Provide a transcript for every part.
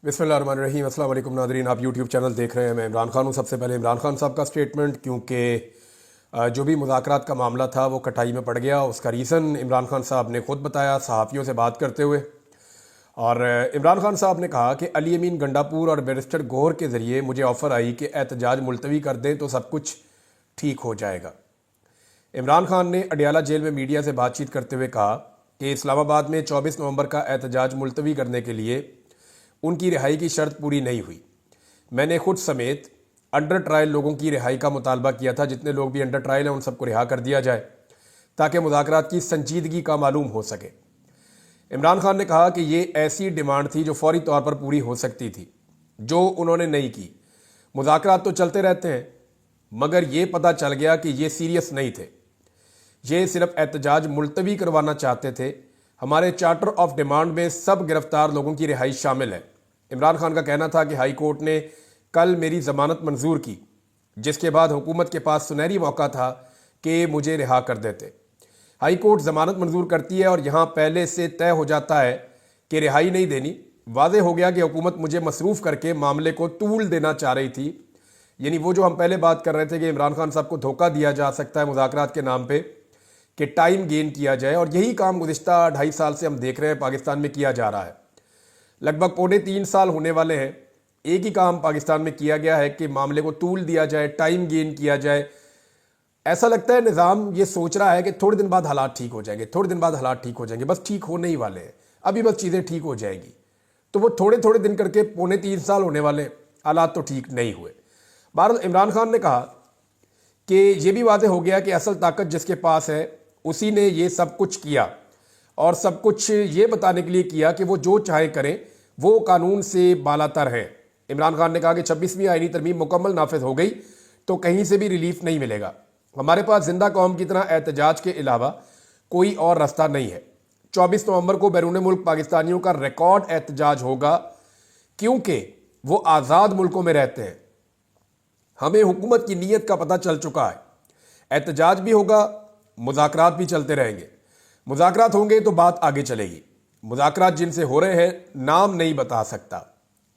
बिस्मिल्लाहिर्रहमानिर्रहीम। अस्सलाम वालेकुम नादरीन, आप यूट्यूब चैनल देख रहे हैं। मैं इमरान खान हूँ। सबसे पहले इमरान खान साहब का स्टेटमेंट, क्योंकि जो भी मुज़ाकरात का मामला था वो कटाई में पड़ गया। उसका रीज़न इमरान खान साहब ने खुद बताया सहाफ़ियों से बात करते हुए। और इमरान खान साहब ने कहा कि अली अमीन गंडापुर और बैरिस्टर गौहर के ज़रिए मुझे ऑफ़र आई कि एहतजाज मुलतवी कर दें तो सब कुछ ठीक हो जाएगा। इमरान खान ने अडियाला जेल में मीडिया से बातचीत करते हुए कहा कि इस्लामाबाद में 24 नवंबर का एहतजाज मुलतवी करने के लिए उनकी रिहाई की शर्त पूरी नहीं हुई। मैंने खुद समेत अंडर ट्रायल लोगों की रिहाई का मुतालबा किया था। जितने लोग भी अंडर ट्रायल हैं उन सबको रिहा कर दिया जाए ताकि मुज़ाकरात की संजीदगी का मालूम हो सके। इमरान खान ने कहा कि ये ऐसी डिमांड थी जो फौरी तौर पर पूरी हो सकती थी, जो उन्होंने नहीं की। मुज़ाकरात तो चलते रहते हैं, मगर ये पता चल गया कि ये सीरियस नहीं थे। ये सिर्फ एहतजाज मुलतवी करवाना चाहते थे। हमारे चार्टर ऑफ डिमांड में सब गिरफ्तार लोगों की रिहाई शामिल है। इमरान खान का कहना था कि हाई कोर्ट ने कल मेरी जमानत मंजूर की, जिसके बाद हुकूमत के पास सुनहरी मौका था कि मुझे रिहा कर देते। हाई कोर्ट जमानत मंजूर करती है और यहाँ पहले से तय हो जाता है कि रिहाई नहीं देनी। वाज़ेह हो गया कि हुकूमत मुझे मसरूफ़ करके मामले को तूल देना चाह रही थी। यानी वो जो हम पहले बात कर रहे थे कि इमरान खान साहब को धोखा दिया जा सकता है मुज़ाकरात के नाम पे कि टाइम गेन किया जाए, और यही काम गुज़िश्ता 2.5 साल से हम देख रहे हैं पाकिस्तान में किया जा रहा है। लगभग 2.25 साल होने वाले हैं। एक ही काम पाकिस्तान में किया गया है कि मामले को तूल दिया जाए, टाइम गेन किया जाए। ऐसा लगता है निज़ाम ये सोच रहा है कि थोड़े दिन बाद हालात ठीक हो जाएंगे, थोड़े दिन बाद हालात ठीक हो जाएंगे। बस ठीक होने ही वाले हैं, अभी बस चीज़ें ठीक हो जाएगी। तो वो थोड़े थोड़े दिन करके 2.25 साल होने वाले, हालात तो ठीक नहीं हुए। बहरहाल इमरान खान ने कहा कि ये भी वाज़ेह हो गया कि असल ताकत जिसके पास है उसी ने ये सब कुछ किया, और सब कुछ ये बताने के लिए किया कि वो जो चाहे करें, वो कानून से बालातर है। इमरान खान ने कहा कि 26वीं आईनी तरमीम मुकम्मल नाफिज हो गई तो कहीं से भी रिलीफ नहीं मिलेगा। हमारे पास जिंदा कौम की तरह एहतजाज के अलावा कोई और रास्ता नहीं है। 24 नवंबर को बैरून मुल्क पाकिस्तानियों का रिकॉर्ड एहतजाज होगा, क्योंकि वो आज़ाद मुल्कों में रहते हैं। हमें हुकूमत की नीयत का पता चल चुका है। एहतजाज भी होगा, मुज़ाकरात भी चलते रहेंगे। मुज़ाकरात होंगे तो बात आगे चलेगी। मुज़ाकरात जिनसे हो रहे हैं नाम नहीं बता सकता,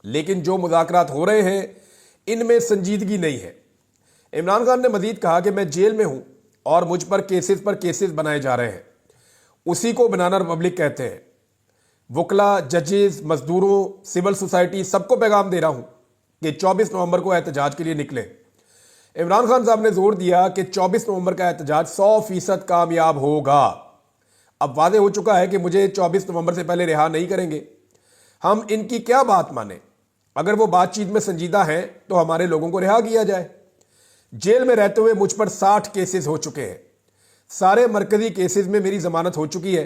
लेकिन जो मुज़ाकरात हो रहे हैं इनमें संजीदगी नहीं है। इमरान खान ने मजीद कहा कि मैं जेल में हूं और मुझ पर केसेस बनाए जा रहे हैं। उसी को बनाना रिपब्लिक कहते हैं। वकला, जजेस, मजदूरों, सिविल सोसाइटी सबको पैगाम दे रहा हूं कि 24 नवंबर को एहतजाज के लिए निकले। इमरान खान साहब ने जोर दिया कि 24 नवंबर का एहतजाज 100% कामयाब होगा। अब वाज़ेह हो चुका है कि मुझे 24 नवंबर से पहले रिहा नहीं करेंगे। हम इनकी क्या बात माने? अगर वो बातचीत में संजीदा हैं तो हमारे लोगों को रिहा किया जाए। जेल में रहते हुए मुझ पर 60 केसेस हो चुके हैं। सारे मरकजी केसेस में मेरी जमानत हो चुकी है,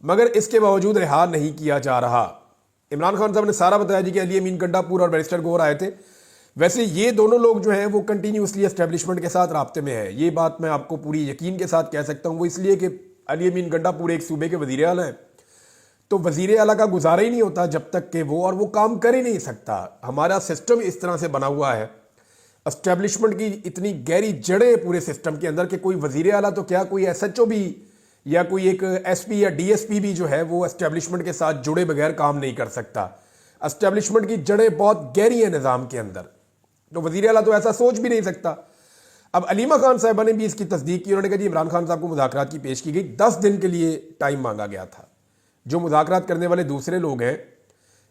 मगर इसके बावजूद रिहा नहीं किया जा रहा। इमरान खान साहब ने सारा बताया जी कि अली अमीन गंडापुर और बैरिस्टर गौहर आए थे। वैसे ये दोनों लोग जो हैं वो कंटिन्यूसली एस्टेब्लिशमेंट के साथ राब्ते में है। ये बात मैं आपको पूरी यकीन के साथ कह सकता हूँ। वो इसलिए कि अली अमीन गंडापुर एक सूबे के वज़ीर आला हैं, तो वज़ीर आला का गुजारा ही नहीं होता जब तक कि वो काम कर ही नहीं सकता। हमारा सिस्टम इस तरह से बना हुआ है, एस्टेब्लिशमेंट की इतनी गहरी जड़ें पूरे सिस्टम के अंदर कि कोई वज़ीर आला तो क्या, कोई SHO भी या कोई एक SP या DSP भी जो है वो एस्टेब्लिशमेंट के साथ जुड़े बगैर काम नहीं कर सकता। एस्टेब्लिशमेंट की जड़ें बहुत गहरी हैं निज़ाम के अंदर, तो वज़ीर आला तो ऐसा सोच भी नहीं सकता। अब अलीमा खान साहिबा ने भी इसकी तस्दीक की। उन्होंने कहा जी इमरान खान साहब को मुज़ाकरात की पेश की गई, 10 दिन के लिए टाइम मांगा गया था। जो मुज़ाकरात करने वाले दूसरे लोग हैं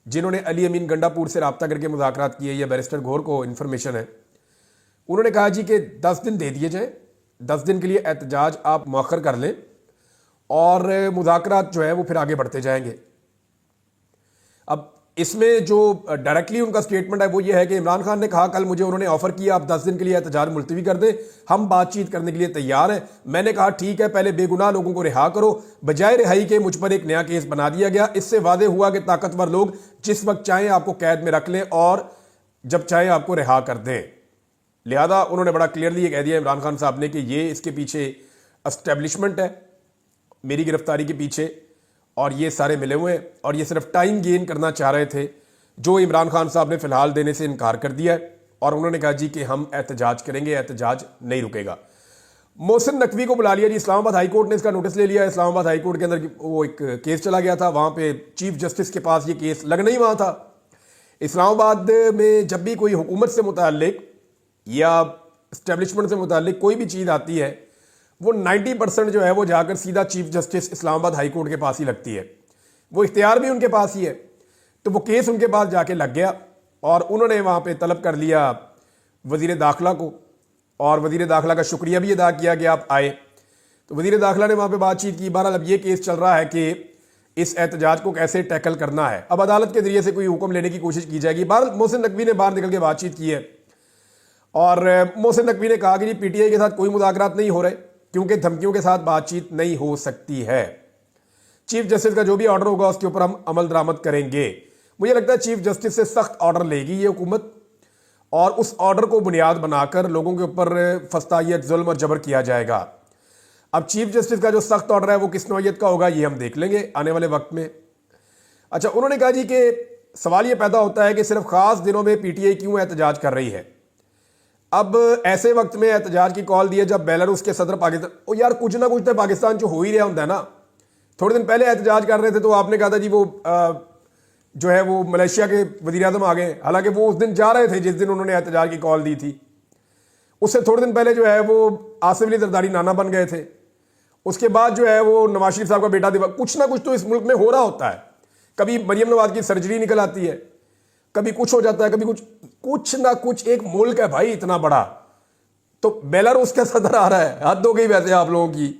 जिन्होंने अली अमीन गंडापुर से रब्ता करके मुज़ाकरात किए या बैरिस्टर गौहर को इन्फॉर्मेशन है, उन्होंने कहा जी कि 10 दिन दे दिए जाए, 10 दिन के लिए एहतजाज आप मौखर कर लें और मुज़ाकरात जो है वो फिर आगे बढ़ते जाएंगे। अब इसमें जो डायरेक्टली उनका स्टेटमेंट है वो ये है कि इमरान खान ने कहा कल मुझे उन्होंने ऑफर किया आप 10 दिन के लिए एहतजाज मुलतवी कर दें, हम बातचीत करने के लिए तैयार हैं। मैंने कहा ठीक है, पहले बेगुनाह लोगों को रिहा करो। बजाय रिहाई के मुझ पर एक नया केस बना दिया गया। इससे वाज़ेह हुआ कि ताकतवर लोग जिस वक्त चाहें आपको कैद में रख लें और जब चाहें आपको रिहा कर दें। लिहाजा उन्होंने बड़ा क्लियरली ये कह दिया इमरान खान साहब ने कि ये इसके पीछे एस्टेब्लिशमेंट है मेरी गिरफ्तारी के पीछे, और ये सारे मिले हुए हैं और ये सिर्फ टाइम गेन करना चाह रहे थे, जो इमरान खान साहब ने फिलहाल देने से इनकार कर दिया है। और उन्होंने कहा जी कि हम एहतजाज करेंगे, एहतजाज नहीं रुकेगा। मोहसिन नकवी को बुला लिया जी, इस्लामाबाद हाई कोर्ट ने इसका नोटिस ले लिया। इस्लामाबाद हाई कोर्ट के अंदर वो एक केस चला गया था, वहां पे चीफ जस्टिस के पास ये केस लगना ही वहां था। इस्लामाबाद में जब भी कोई हुकूमत से मुताल्लिक या इस्टेब्लिशमेंट से मुताल्लिक कोई भी चीज़ आती है, वो 90% जो है वो जाकर सीधा chief justice Islamabad high court के पास ही लगती है। वो इख्तियार भी उनके पास ही है। तो वो केस उनके पास जाके लग गया और उन्होंने वहाँ पे तलब कर लिया वज़ीर दाखिला को, और वज़ीर दाखिला का शुक्रिया भी अदा किया कि आप आए। तो वज़ीर दाखिला ने वहाँ पे बातचीत की। बहरहाल अब ये केस चल रहा है कि इस एहतजाज को कैसे टैकल करना है। अब अदालत के ज़रिए से कोई हुक्म लेने की कोशिश की जाएगी। बहरहाल मोहसिन नकवी ने बाहर निकल के बातचीत की है और मोहसिन नकवी ने कहा कि जी पीटीआई के साथ कोई मुज़ाकरात नहीं हो रहे क्योंकि धमकियों के साथ बातचीत नहीं हो सकती है। चीफ जस्टिस का जो भी ऑर्डर होगा उसके ऊपर हम अमल दरामद करेंगे। मुझे लगता है चीफ जस्टिस से सख्त ऑर्डर लेगी ये हुकूमत और उस ऑर्डर को बुनियाद बनाकर लोगों के ऊपर फस्तायत, जुल्म और जबर किया जाएगा। अब चीफ जस्टिस का जो सख्त ऑर्डर है वो किस नौयत का होगा ये हम देख लेंगे आने वाले वक्त में। अच्छा, उन्होंने कहा जी कि सवाल ये पैदा होता है कि सिर्फ खास दिनों में पीटीआई क्यों एहतजाज कर रही है। अब ऐसे वक्त में एहतजाज की कॉल दी है जब बेलारूस के सदर पाकिस्तान, ओ यार कुछ ना कुछ तो पाकिस्तान जो हो ही रहा होता है ना। थोड़े दिन पहले एहतजाज कर रहे थे तो आपने कहा था जी वो जो है वो मलेशिया के वज़ीर आज़म आ गए, हालांकि वो उस दिन जा रहे थे जिस दिन उन्होंने एहतजाज की कॉल दी थी। उससे थोड़े दिन पहले जो है वो आसिफ अली जरदारी नाना बन गए थे। उसके बाद जो है वो नवाज शरीफ साहब का बेटा दिवा, कुछ ना कुछ तो इस मुल्क में हो रहा होता है। कभी मरियम नवाज की सर्जरी निकल आती है, कभी कुछ हो जाता है, कभी कुछ ना कुछ। एक मुल्क है भाई इतना बड़ा, तो बेलारूस का सदर आ रहा है। हद हो गई वैसे आप लोगों की।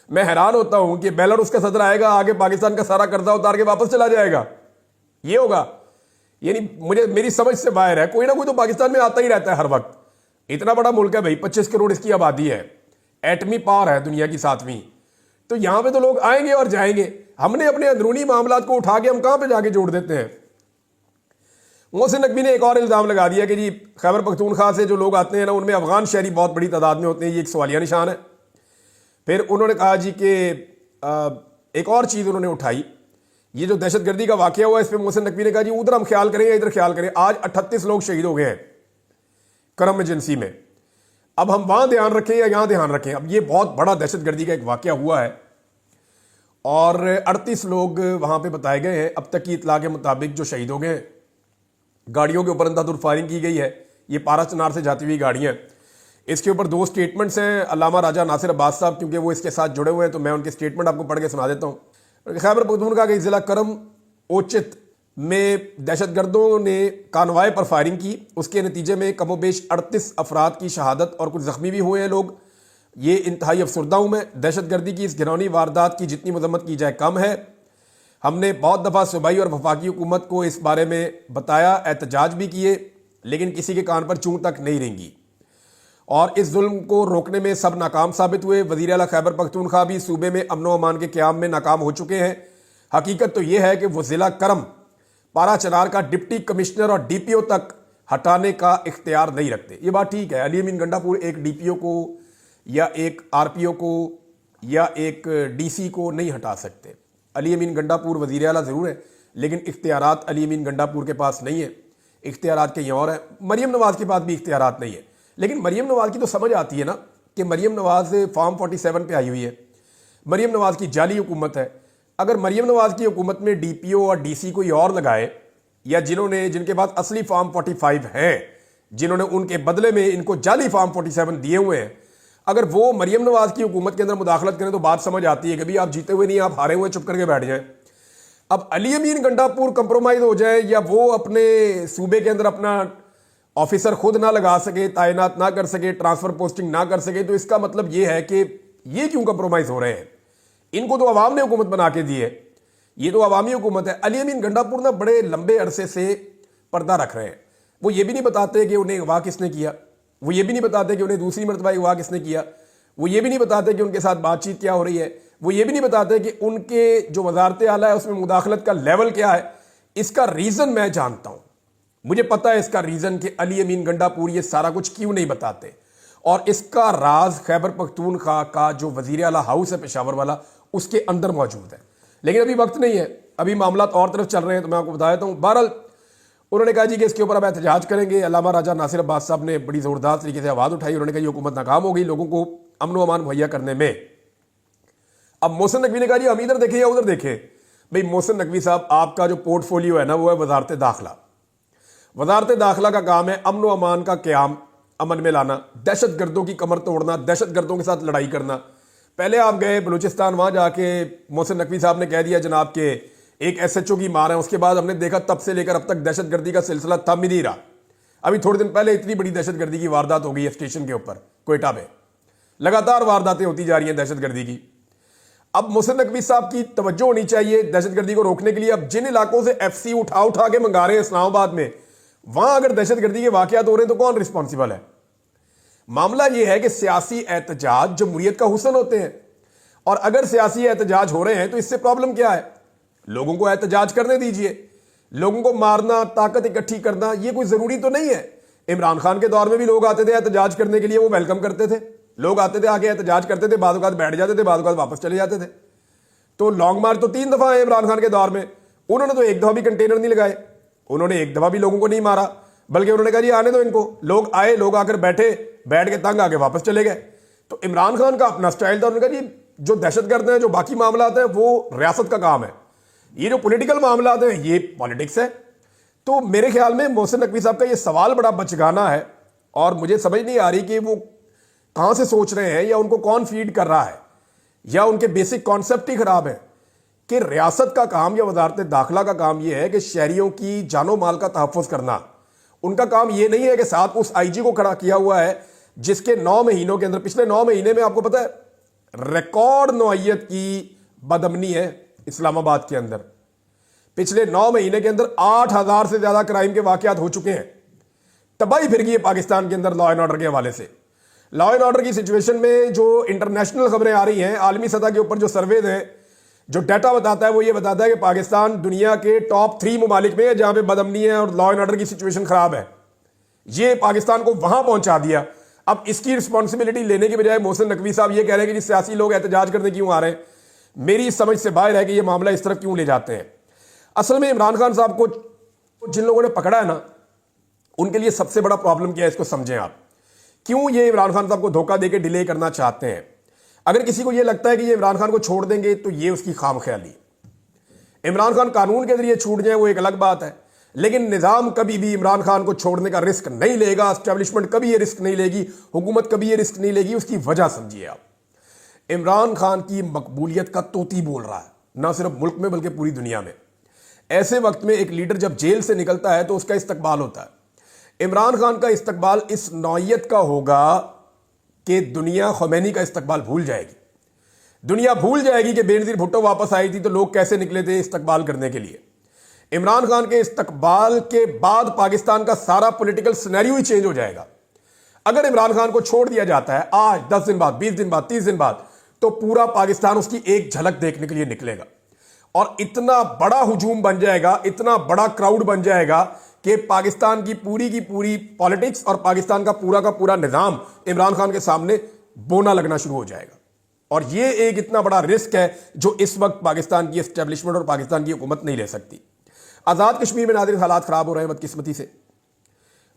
मैं हैरान होता हूं कि बेलारूस का सदर आएगा, आगे पाकिस्तान का सारा कर्जा उतार के वापस चला जाएगा, ये होगा। यानी मेरी समझ से बाहर है। कोई ना कोई तो पाकिस्तान में आता ही रहता है हर वक्त। इतना बड़ा मुल्क है भाई, 25 करोड़ इसकी आबादी है, एटमी पावर है दुनिया की 7वीं। तो यहां पे तो लोग आएंगे और जाएंगे। हमने अपने अंदरूनी मामलात को उठा के हम कहां पे जाके जोड़ देते हैं। मोहसिन नकवी ने एक और इल्ज़ाम लगा दिया कि जी खैबर पख्तूनख्वा से जो लोग आते हैं ना उनमें अफगान शहरी बहुत बड़ी तादाद में होते हैं, ये एक सवालिया निशान है। फिर उन्होंने कहा जी कि एक और चीज़ उन्होंने उठाई, ये जो दहशतगर्दी का वाक़या हुआ इस पर मोहसिन नकवी ने कहा जी उधर हम ख्याल करें या इधर ख्याल करें। आज 38 लोग शहीद हो गए हैं करम एजेंसी में। अब हम वहां ध्यान रखें या यहां ध्यान रखें। अब ये बहुत बड़ा दहशतगर्दी का एक वाक़या हुआ है और 38 लोग वहां पे बताए गए हैं। अब तक की इतला के मुताबिक जो शहीद हो गए हैं, गाड़ियों के ऊपर अंधाधुंध फायरिंग की गई है। ये पारा चनार से जाती हुई गाड़ियां। इसके ऊपर 2 स्टेटमेंट्स हैं अल्लामा राजा नासिर अब्बास साहब, क्योंकि वो इसके साथ जुड़े हुए हैं तो मैं उनके स्टेटमेंट आपको पढ़ के सुना देता हूँ। खैबर पख्तूनख्वा के जिला करम ओचित में दहशतगर्दों ने कानवाए पर फायरिंग की। उसके नतीजे में कमोबेश 38 अफराद की शहादत और कुछ जख्मी भी हुए हैं लोग। ये इंतहाई अफसरदा हूँ मैं। दहशतगर्दी की इस घिनौनी वारदात की जितनी मजम्मत की जाए कम है। हमने बहुत दफ़ा सूबाई और वफाकी हुकूमत को इस बारे में बताया, एहतजाज भी किए, लेकिन किसी के कान पर चूं तक नहीं रेंगी और इस जुल्म को रोकने में सब नाकाम साबित हुए। वज़ीर आला खैबर पख्तूनख्वा भी सूबे में अमन व अमान के क़याम में नाकाम हो चुके हैं। हकीकत तो यह है कि वो ज़िला करम पारा चनार का डिप्टी कमिश्नर और DPO तक हटाने का इख्तियार नहीं रखते। ये बात ठीक है, अली अमीन गंडापुर एक DPO को या एक RPO को या एक DC को नहीं हटा सकते। अली अमीन गंडापुर वज़ीर आला ज़रूर है, लेकिन इख्तियारात अली अमीन गंडापुर के पास नहीं है, इख्तियारात कहीं और है। मरियम नवाज़ के पास भी इख्तियारात नहीं है, लेकिन मरियम नवाज़ की तो समझ आती है ना कि मरियम नवाज़ फॉर्म 47 पे आई हुई है। मरियम नवाज़ की जाली हुकूमत है। अगर मरियम नवाज़ की हुकूमत में DPO और DC कोई और लगाए, या जिनके पास असली फॉर्म 45 हैं, जिन्होंने उनके बदले में इनको जाली फॉर्म 47 दिए हुए हैं, अगर वो मरियम नवाज़ की हुकूमत के अंदर मुदाखलत करें तो बात समझ आती है कि भाई आप जीते हुए नहीं, आप हारे हुए चुप करके बैठ जाएं। अब अली अमीन गंडापुर कंप्रोमाइज हो जाए या वो अपने सूबे के अंदर अपना ऑफिसर खुद ना लगा सके, तैनात ना कर सके, ट्रांसफर पोस्टिंग ना कर सके, तो इसका मतलब ये है कि ये क्यों कंप्रोमाइज हो रहे हैं। इनको तो अवाम ने हुकूमत बना के दी है, ये तो अवामी हुकूमत है। अली अमीन गंडापुर ना बड़े लंबे अरसे से पर्दा रख रहे हैं। वो ये भी नहीं बताते कि उन्हें अगवा किसने किया, वो ये भी नहीं बताते कि उन्हें दूसरी मरतबा अगवा किसने किया, वो ये भी नहीं बताते कि उनके साथ बातचीत क्या हो रही है, वो ये भी नहीं बताते कि उनके जो वजारत आला है उसमें मुदाखलत का लेवल क्या है। इसका रीज़न मैं जानता हूं, मुझे पता है इसका रीज़न कि अली अमीन गंडापुर ये सारा कुछ क्यों नहीं बताते, और इसका राज खैबर पख्तूनख्वा का जो वज़ीर आला हाउस है पेशावर वाला, उसके अंदर मौजूद है। लेकिन अभी वक्त नहीं है, अभी मामला और तरफ चल रहे हैं, तो मैं आपको बता देता हूँ। बहरहाल उन्होंने कहा जी कि इसके ऊपर अब एहतजाज करेंगे। अल्लामा राजा नासिर अब्बास साहब ने बड़ी ज़ोरदार तरीके से आवाज़ उठाई। उन्होंने कहा ये हुकूमत नाकाम हो गई लोगों को अमन व अमान मुहैया करने में। अब मोहसिन नकवी ने कहा जी हम इधर देखें या उधर देखें। भाई मोहसिन नकवी साहब, आपका जो पोर्टफोलियो है ना वो है वजारत दाखिला। वजारत दाखिला का काम है अमन व अमान का क़याम, अमन में लाना, दहशत गर्दों की कमर तोड़ना, दहशत गर्दों के साथ लड़ाई करना। पहले आप गए बलूचिस्तान, वहां जाके मोहसिन नकवी साहब ने कह दिया जनाब के एक SHO की मार है। उसके बाद हमने देखा तब से लेकर अब तक दहशत गर्दी का सिलसिला थम ही नहीं रहा। अभी थोड़े दिन पहले इतनी बड़ी दहशत गर्दी की वारदात हो गई है स्टेशन के ऊपर क्वेटा में। लगातार वारदातें होती जा रही हैं दहशत गर्दी की। अब मोहसिन नकवी साहब की तवज्जो होनी चाहिए दहशत गर्दी को रोकने के लिए। अब जिन इलाकों से FC उठा उठा के मंगा रहे हैं इस्लामाबाद में, वहां अगर दहशत गर्दी के वाकयात हो रहे हैं तो कौन रिस्पॉन्सिबल है? मामला यह है कि सियासी एहतजाज जमहूरियत का हुस्न होते हैं, और अगर सियासी एहतजाज हो रहे हैं तो इससे प्रॉब्लम क्या है? लोगों को एहतजाज करने दीजिए। लोगों को मारना, ताकत इकट्ठी करना, यह कोई जरूरी तो नहीं है। इमरान खान के दौर में भी लोग आते थे एहतजाज करने के लिए, वो वेलकम करते थे। लोग आते थे, आके एहतजाज करते थे, बाद औक़ात बैठ जाते थे, बाद औक़ात वापस चले जाते थे। तो लॉन्ग मार्च तो 3 दफा है इमरान खान के दौर में। उन्होंने तो एक दफा भी कंटेनर नहीं लगाए, उन्होंने एक दफा भी लोगों को नहीं मारा, बल्कि उन्होंने कहा जी आने दो इनको। लोग आए, लोग आकर बैठे, बैठ के तंग आके वापस चले गए। तो इमरान खान का अपना स्टाइल था। उन्होंने कहा जी जो दहशतगर्द हैं, जो बाकी मामला हैं, वो रियासत का काम है, ये जो पॉलिटिकल मामला हैं ये पॉलिटिक्स है। तो मेरे ख्याल में मोहसिन नकवी साहब का ये सवाल बड़ा बचगाना है, और मुझे समझ नहीं आ रही कि वो कहां से सोच रहे हैं, या उनको कौन फीड कर रहा है, या उनके बेसिक कॉन्सेप्ट ही खराब है कि रियासत का काम या वजारत दाखिला का काम यह है कि शहरियों की जानो माल का तहफ़्फ़ुज़ करना। उनका काम यह नहीं है कि साथ उस IG को खड़ा किया हुआ है जिसके 9 महीनों के अंदर, पिछले 9 महीने में आपको पता है रिकॉर्ड नौइयत की बदअमनी है इस्लामाबाद के अंदर। पिछले 9 महीने के अंदर 8000 से ज्यादा क्राइम के वाकयात हो चुके हैं। तबाही फिर गई है पाकिस्तान के अंदर लॉ एंड ऑर्डर के हवाले से। लॉ एंड ऑर्डर की सिचुएशन में जो इंटरनेशनल खबरें आ रही हैं, आलमी सतह के ऊपर जो सर्वेज हैं, जो डाटा बताता है वो ये बताता है कि पाकिस्तान दुनिया के टॉप 3 ममालिक में है जहां पे बदअमनी है और लॉ एंड ऑर्डर की सिचुएशन खराब है। ये पाकिस्तान को वहां पहुंचा दिया। अब इसकी रिस्पॉन्सिबिलिटी लेने के बजाय मोहसिन नकवी साहब ये कह रहे हैं कि सियासी लोग एहतजाज करने क्यों आ रहे हैं। मेरी समझ से बाहर है कि ये मामला इस तरफ क्यों ले जाते हैं। असल में इमरान खान साहब को जिन लोगों ने पकड़ा है ना, उनके लिए सबसे बड़ा प्रॉब्लम क्या है, इसको समझें आप। क्यों ये इमरान खान साहब को धोखा देकर डिले करना चाहते हैं? अगर किसी को यह लगता है कि ये इमरान खान को छोड़ देंगे तो ये उसकी खामख्याली। इमरान खान कानून के जरिए छूट जाए वो एक अलग बात है, लेकिन निजाम कभी भी इमरान खान को छोड़ने का रिस्क नहीं लेगा। एस्टेब्लिशमेंट कभी ये रिस्क नहीं लेगी, हुकूमत कभी ये रिस्क नहीं लेगी। उसकी वजह समझिए आप। इमरान खान की मकबूलियत का तोती बोल रहा है, ना सिर्फ मुल्क में बल्कि पूरी दुनिया में। ऐसे वक्त में एक लीडर जब जेल से निकलता है तो उसका इस्तकबाल होता है। इमरान खान का इस्तकबाल इस नौइयत का होगा कि दुनिया खुमैनी का इस्तकबाल भूल जाएगी। दुनिया भूल जाएगी कि बेनजीर भुट्टो वापस आई थी तो लोग कैसे निकले थे इस्तकबाल करने के लिए। इमरान खान के इस्तकबाल के बाद पाकिस्तान का सारा पॉलिटिकल सिनेरियो ही चेंज हो जाएगा। अगर इमरान खान को छोड़ दिया जाता है आज, 10 दिन बाद, 20 दिन बाद, 30 दिन बाद, तो पूरा पाकिस्तान उसकी एक झलक देखने के लिए निकलेगा, और इतना बड़ा हुजूम बन जाएगा, इतना बड़ा क्राउड बन जाएगा कि पाकिस्तान की पूरी पॉलिटिक्स और पाकिस्तान का पूरा निजाम इमरान खान के सामने बोना लगना शुरू हो जाएगा। और ये एक इतना बड़ा रिस्क है जो इस वक्त पाकिस्तान की एस्टेब्लिशमेंट और पाकिस्तान की हुकूमत नहीं ले सकती। आज़ाद कश्मीर में नाज़रीन हालात ख़राब हो रहे हैं बदकिस्मती से।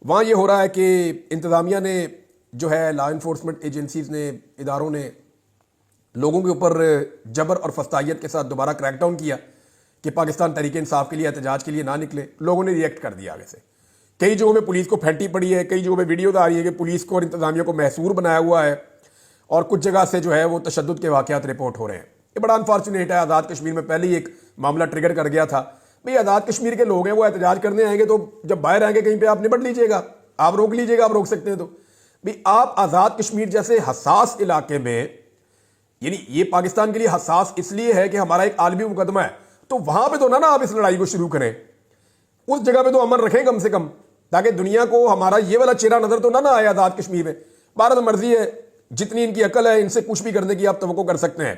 वहाँ ये हो रहा है कि इंतज़ामिया ने जो है, लॉ इन्फोर्समेंट एजेंसीज ने, इदारों ने लोगों के ऊपर जबर और फस्तायत के साथ दोबारा क्रैकडाउन किया कि पाकिस्तान तहरीक इंसाफ के लिए एहतजाज के लिए ना निकले। लोगों ने रिएक्ट कर दिया आगे से। कई जगहों में पुलिस को फेंटी पड़ी है, कई जगहों में वीडियो आ रही है कि पुलिस को और इंतजामिया को महसूर बनाया हुआ है, और कुछ जगह से जो है वो तशद्दुद के वाकयात रिपोर्ट हो रहे हैं। ये बड़ा अनफॉर्चुनेट है। आज़ाद कश्मीर में पहले ही एक मामला ट्रिगर कर गया था। भाई आज़ाद कश्मीर के लोग हैं, वो एहतजाज करने आएंगे तो जब बाहर आएंगे कहीं पे आप निपट लीजिएगा, आप रोक लीजिएगा, आप रोक सकते हैं। तो भाई आप आज़ाद कश्मीर जैसे हसास इलाके में, यानी ये पाकिस्तान के लिए हसास इसलिए है कि हमारा एक आलमी मुकदमा है, तो वहां पे तो ना आप इस लड़ाई को शुरू करें। उस जगह पे तो अमन रखें कम से कम, ताकि दुनिया को हमारा ये वाला चेहरा नजर तो ना आए आज़ाद कश्मीर में। भारत मर्जी है, जितनी इनकी अकल है इनसे कुछ भी करने की आप तवक्को कर सकते हैं।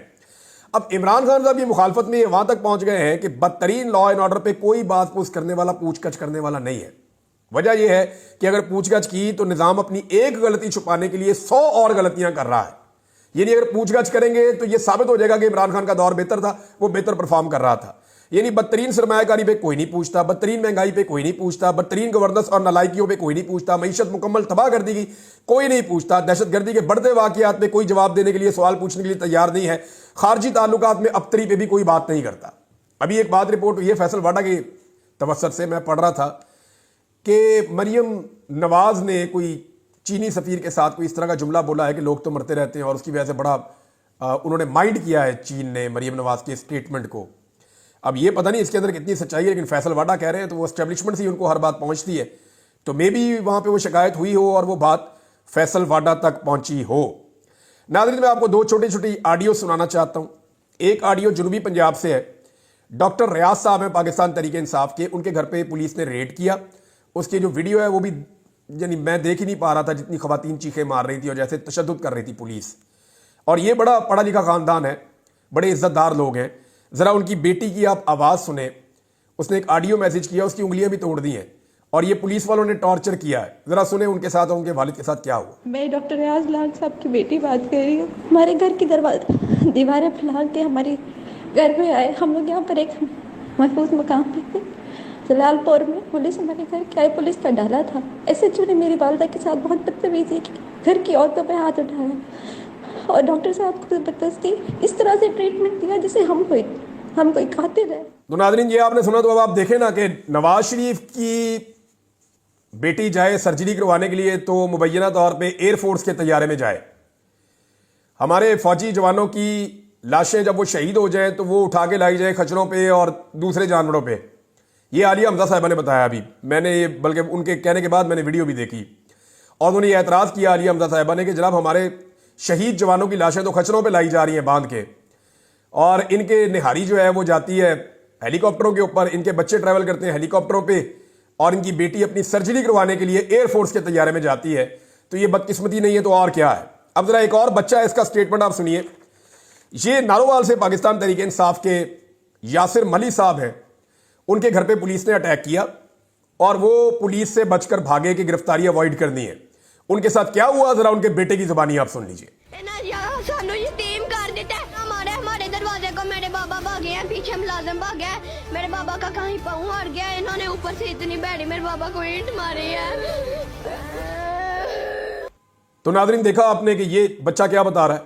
अब इमरान खान साहब की मुखालफत में वहां तक पहुंच गए हैं कि बदतरीन लॉ एंड ऑर्डर पे कोई बात पूछ करने वाला, पूछगछ करने वाला नहीं है। वजह यह है कि अगर पूछगछ की तो निजाम अपनी एक गलती छुपाने के लिए 100 और गलतियां कर रहा है। यानी अगर पूछगछ करेंगे तो यह साबित हो जाएगा कि इमरान खान का दौर बेहतर था, वो बेहतर परफॉर्म कर रहा था। यानी बदतरीन सरमायाकारी पे कोई नहीं पूछता, बदतरीन महंगाई पे कोई नहीं पूछता, बदतरीन गवर्नेंस और नालायकियों पे कोई नहीं पूछता, मईशत मुकम्मल तबाह कर दी गई, कोई नहीं पूछता, दहशतगर्दी के बढ़ते वाकयात पे कोई जवाब देने के लिए, सवाल पूछने के लिए तैयार नहीं है, खारजी ताल्लुकात में अबतरी पे भी कोई बात नहीं करता। अभी एक बात रिपोर्ट हुई है फैसल वाडा की तवस्सुत से, मैं पढ़ रहा था कि मरियम नवाज ने कोई चीनी सफीर के साथ कोई इस तरह का जुमला बोला है कि लोग तो मरते रहते हैं, और उसकी वजह से बड़ा उन्होंने माइंड किया है चीन ने मरियम नवाज के स्टेटमेंट को। अब ये पता नहीं इसके अंदर कितनी सच्चाई है, लेकिन फैसल वाडा कह रहे हैं तो वो एस्टेब्लिशमेंट से उनको हर बात पहुंचती है, तो मे बी वहां पे वो शिकायत हुई हो और वो बात फैसल वाडा तक पहुंची हो। नाज़रीन, मैं आपको दो छोटी छोटी ऑडियो सुनाना चाहता हूं। एक ऑडियो जुनूबी पंजाब से है। डॉक्टर रियाज साहब हैं पाकिस्तान तरीके इंसाफ के, उनके घर पे पुलिस ने रेड किया। उसकी जो वीडियो है वो भी यानी मैं देख ही नहीं पा रहा था, जितनी खवातीन चीखें मार रही थी और जैसे तशद्दुद कर रही थी पुलिस। और ये बड़ा पढ़ा लिखा खानदान है, बड़े इज्जतदार लोग हैं। ज़रा उनकी बेटी की आप आवाज़ सुने। उसने एक ऑडियो मैसेज किया, उसकी उंगलियां भी तोड़ दी हैं, और ये पुलिस वालों ने टॉर्चर किया है। ज़रा सुने उनके साथ और उनके वालिद के साथ क्या हुआ। मैं डॉक्टर रियाज लाल साहब की बेटी बात कर रही हूँ। हमारे घर की दीवारें फैला के हमारे घर में आए। हम लोग यहाँ पर एक महफूज मकाम पे थे जलालपुर में। पुलिस हमारे घर के आई, पुलिस का डाला था। SHO ने मेरी वालदा के साथ बहुत बदतमीजी की, घर की औरतों पे हाथ उठाया और डॉक्टर साहब को जबरदस्ती इस तरह से ट्रीटमेंट दिया जैसे हम कोई कातिल है। तो नाज़रीन, ये आपने सुना, तो अब आप देखें ना कि नवाज शरीफ की बेटी जाए सर्जरी करवाने के लिए तो मुबैना तौर पे एयरफोर्स के तैयारे में जाए। हमारे फौजी जवानों की लाशें जब वो शहीद हो जाएं तो वो उठा के लाई जाए खच्चरों पे और दूसरे जानवरों पे। ये आलिया हमजा साहिबा ने बताया। अभी मैंने ये, बल्कि उनके कहने के बाद मैंने वीडियो भी देखी, और उन्होंने ये एतराज़ किया आलिया हमजा साहिबा ने कि जनाब हमारे शहीद जवानों की लाशें तो खच्चरों पर लाई जा रही हैं बांध के, और इनके निहारी जो है वो जाती है हेलीकॉप्टरों के ऊपर, इनके बच्चे ट्रैवल करते हैं हेलीकॉप्टरों पे, और इनकी बेटी अपनी सर्जरी करवाने के लिए एयरफोर्स के तैयारे में जाती है। तो ये बदकिस्मती नहीं है तो और क्या है। अब जरा एक और बच्चा है, इसका स्टेटमेंट आप सुनिए। ये नारोवाल से पाकिस्तान तरीके इंसाफ के यासिर मली साहब हैं। उनके घर पे पुलिस ने अटैक किया और वो पुलिस से बचकर भागे कि गिरफ्तारी अवॉइड करनी है। उनके साथ क्या हुआ, जरा उनके बेटे की जुबानी आप सुन लीजिए। हमारे दरवाजे को मेरे बाबा भागे हैं, पीछे मुलाजिम भागे हैं, मेरे बाबा का कहीं पाँव हार गया, इन्होंने ऊपर से इतनी बैठी मेरे बाबा को ईंट मारी है। तो नाज़रीन, देखा आपने कि ये बच्चा क्या बता रहा है।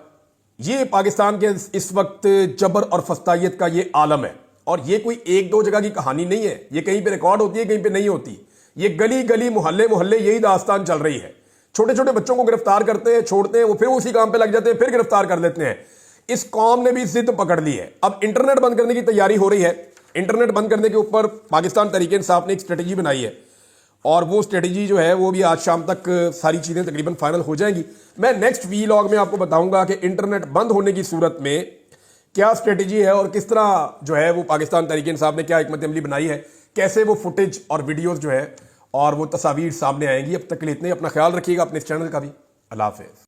ये पाकिस्तान के इस वक्त जबर और फस्तायत का ये आलम है, और ये कोई एक दो जगह की कहानी नहीं है। ये कहीं पे रिकॉर्ड होती है, कहीं पे नहीं होती। ये गली गली मोहल्ले मोहल्ले यही दास्तान चल रही है। छोटे छोटे बच्चों को गिरफ्तार करते हैं, छोड़ते हैं, वो फिर उसी काम पे लग जाते हैं, फिर गिरफ्तार कर लेते हैं। इस कौम ने भी जिद पकड़ ली है। अब इंटरनेट बंद करने की तैयारी हो रही है। इंटरनेट बंद करने के ऊपर पाकिस्तान तरीके इंसाफ ने एक स्ट्रेटजी बनाई है, और वो स्ट्रेटजी जो है वो भी आज शाम तक सारी चीज़ें तकरीबन फाइनल हो जाएंगी। मैं नेक्स्ट वीलॉग में आपको बताऊंगा कि इंटरनेट बंद होने की सूरत में क्या स्ट्रेटजी है और किस तरह जो है वो पाकिस्तान तरीके इंसाफ ने क्या हिकमत अमली बनाई है, कैसे वो फुटेज और वीडियोस जो है और वो तस्वीर सामने आएंगी। अब तक के लिए इतने, अपना ख्याल रखिएगा, अपने इस चैनल का भी। अल्लाह हाफ़िज़।